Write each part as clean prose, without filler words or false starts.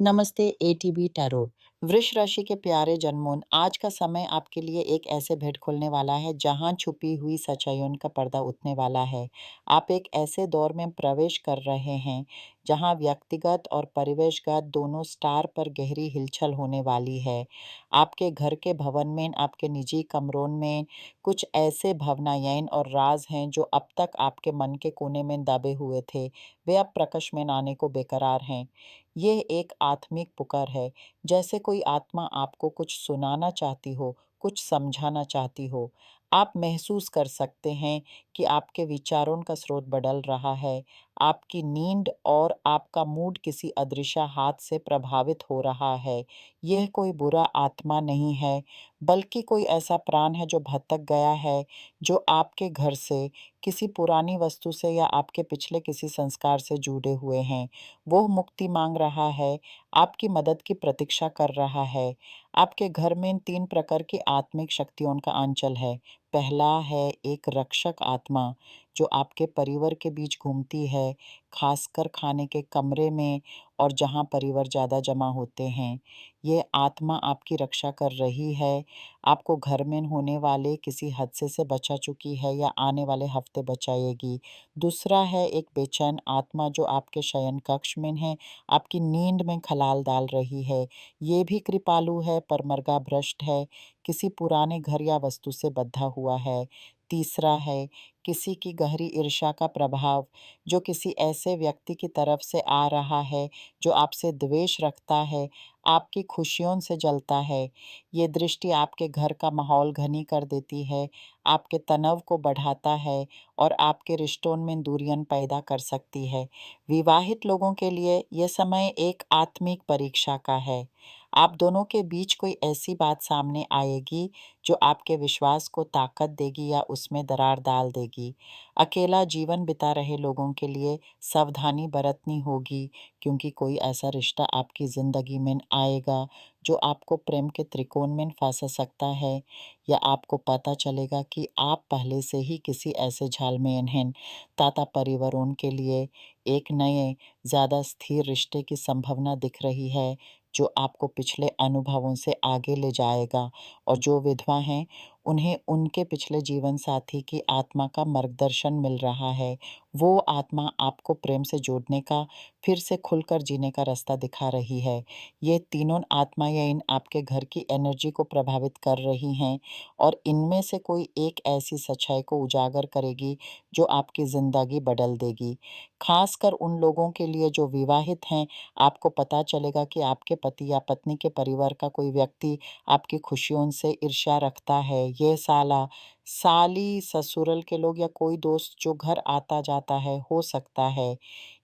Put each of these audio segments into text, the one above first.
नमस्ते ATB tarot. वृष राशि के प्यारे जन्मों, आज का समय आपके लिए एक ऐसे भेद खोलने वाला है जहां छुपी हुई सच्चाइयों का पर्दा उठने वाला है। आप एक ऐसे दौर में प्रवेश कर रहे हैं जहां व्यक्तिगत और परिवेशगत दोनों स्टार पर गहरी हिलचल होने वाली है। आपके घर के भवन में, आपके निजी कमरों में कुछ ऐसे भावनाएं और राज हैं जो अब तक आपके मन के कोने में दबे हुए थे। वे अब प्रकाश में आने को बेकरार हैं। यह एक आत्मिक पुकार है, जैसे कोई आत्मा आपको कुछ सुनाना चाहती हो, कुछ समझाना चाहती हो। आप महसूस कर सकते हैं कि आपके विचारों का स्रोत बदल रहा है। आपकी नींद और आपका मूड किसी अदृश्य हाथ से प्रभावित हो रहा है। यह कोई बुरा आत्मा नहीं है, बल्कि कोई ऐसा प्राण है जो भटक गया है, जो आपके घर से, किसी पुरानी वस्तु से या आपके पिछले किसी संस्कार से जुड़े हुए हैं। वो मुक्ति मांग रहा है, आपकी मदद की प्रतीक्षा कर रहा है। आपके घर में 3 प्रकार की आत्मिक शक्तियों का आंचल है। पहला है एक रक्षक आत्मा, जो आपके परिवार के बीच घूमती है, खासकर खाने के कमरे में और जहाँ परिवार ज़्यादा जमा होते हैं। ये आत्मा आपकी रक्षा कर रही है, आपको घर में होने वाले किसी हादसे से बचा चुकी है या आने वाले हफ्ते बचाएगी। दूसरा है एक बेचैन आत्मा जो आपके शयन कक्ष में है, आपकी नींद में खलाल डाल रही है। ये भी कृपालु है पर मर्गाभ्रष्ट है, किसी पुराने घर या वस्तु से बंधा हुआ है। तीसरा है किसी की गहरी ईर्ष्या का प्रभाव, जो किसी ऐसे व्यक्ति की तरफ से आ रहा है जो आपसे द्वेष रखता है, आपकी खुशियों से जलता है। ये दृष्टि आपके घर का माहौल घनी कर देती है, आपके तनाव को बढ़ाता है और आपके रिश्तों में दूरियां पैदा कर सकती है। विवाहित लोगों के लिए यह समय एक आत्मिक परीक्षा का है। आप दोनों के बीच कोई ऐसी बात सामने आएगी जो आपके विश्वास को ताकत देगी या उसमें दरार डाल देगी। अकेला जीवन बिता रहे लोगों के लिए सावधानी बरतनी होगी, क्योंकि कोई ऐसा रिश्ता आपकी ज़िंदगी में आएगा जो आपको प्रेम के त्रिकोण में फंसा सकता है, या आपको पता चलेगा कि आप पहले से ही किसी ऐसे जाल में हैं। ताता परिवारों के लिए एक नए, ज़्यादा स्थिर रिश्ते की संभावना दिख रही है, जो आपको पिछले अनुभवों से आगे ले जाएगा। और जो विधवा हैं, उन्हें उनके पिछले जीवन साथी की आत्मा का मार्गदर्शन मिल रहा है। वो आत्मा आपको प्रेम से जोड़ने का, फिर से खुलकर जीने का रास्ता दिखा रही है। ये तीनों आत्माएं आपके घर की एनर्जी को प्रभावित कर रही हैं, और इनमें से कोई एक ऐसी सच्चाई को उजागर करेगी जो आपकी ज़िंदगी बदल देगी। खासकर उन लोगों के लिए जो विवाहित हैं, आपको पता चलेगा कि आपके पति या पत्नी के परिवार का कोई व्यक्ति आपकी खुशियों से ईर्ष्या रखता है। ये साला, साली, ससुराल के लोग या कोई दोस्त जो घर आता जाता है हो सकता है।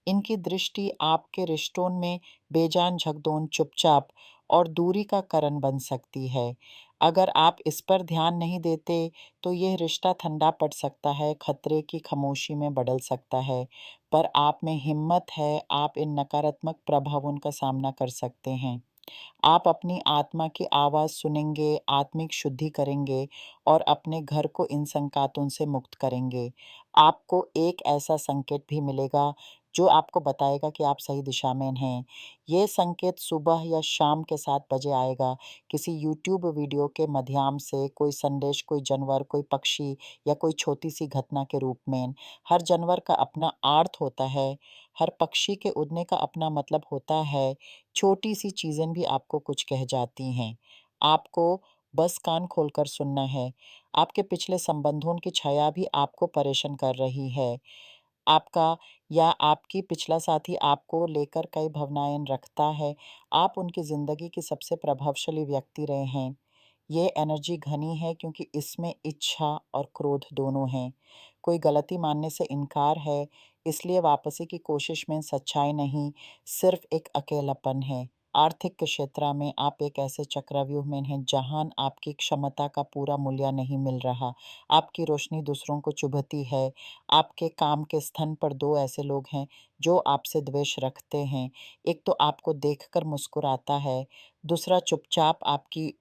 इनकी दृष्टि आपके रिश्तों में बेजान झगड़ों, चुपचाप और दूरी का कारण बन सकती है। अगर आप इस पर ध्यान नहीं देते, तो यह रिश्ता ठंडा पड़ सकता है, खतरे की खामोशी में बदल सकता है। पर आप में हिम्मत है, आप इन नकारात्मक प्रभावों का सामना कर सकते हैं। आप अपनी आत्मा की आवाज़ सुनेंगे, आत्मिक शुद्धि करेंगे और अपने घर को इन संकेतों से मुक्त करेंगे। आपको एक ऐसा संकेत भी मिलेगा जो आपको बताएगा कि आप सही दिशा में हैं। ये संकेत सुबह या शाम के 7 बजे आएगा, किसी यूट्यूब वीडियो के माध्यम से, कोई संदेश, कोई जानवर, कोई पक्षी या कोई छोटी-सी घटना के रूप में। हर जानवर का अपना अर्थ होता है, हर पक्षी के उड़ने का अपना मतलब होता है। छोटी-सी चीज़ें भी आपको कुछ कह जाती हैं। आपको बस कान खोलकर सुनना है। आपके पिछले संबंधों की छाया भी आपको परेशान कर रही है। आपका या आपकी पिछला साथी आपको लेकर कई भावनाएँ रखता है। आप उनकी ज़िंदगी की सबसे प्रभावशाली व्यक्ति रहे हैं। ये एनर्जी घनी है क्योंकि इसमें इच्छा और क्रोध दोनों हैं। कोई गलती मानने से इनकार है, इसलिए वापसी की कोशिश में सच्चाई नहीं, सिर्फ एक अकेलापन है। आर्थिक के क्षेत्र में आप एक ऐसे चक्रव्यूह में हैं जहां आपकी क्षमता का पूरा मूल्य नहीं मिल रहा। आपकी रोशनी दूसरों को चुभती है। आपके काम के स्थान पर 2 ऐसे लोग हैं जो आपसे द्वेष रखते हैं। एक तो आपको देखकर मुस्कुराता है, दूसरा चुपचाप आपकी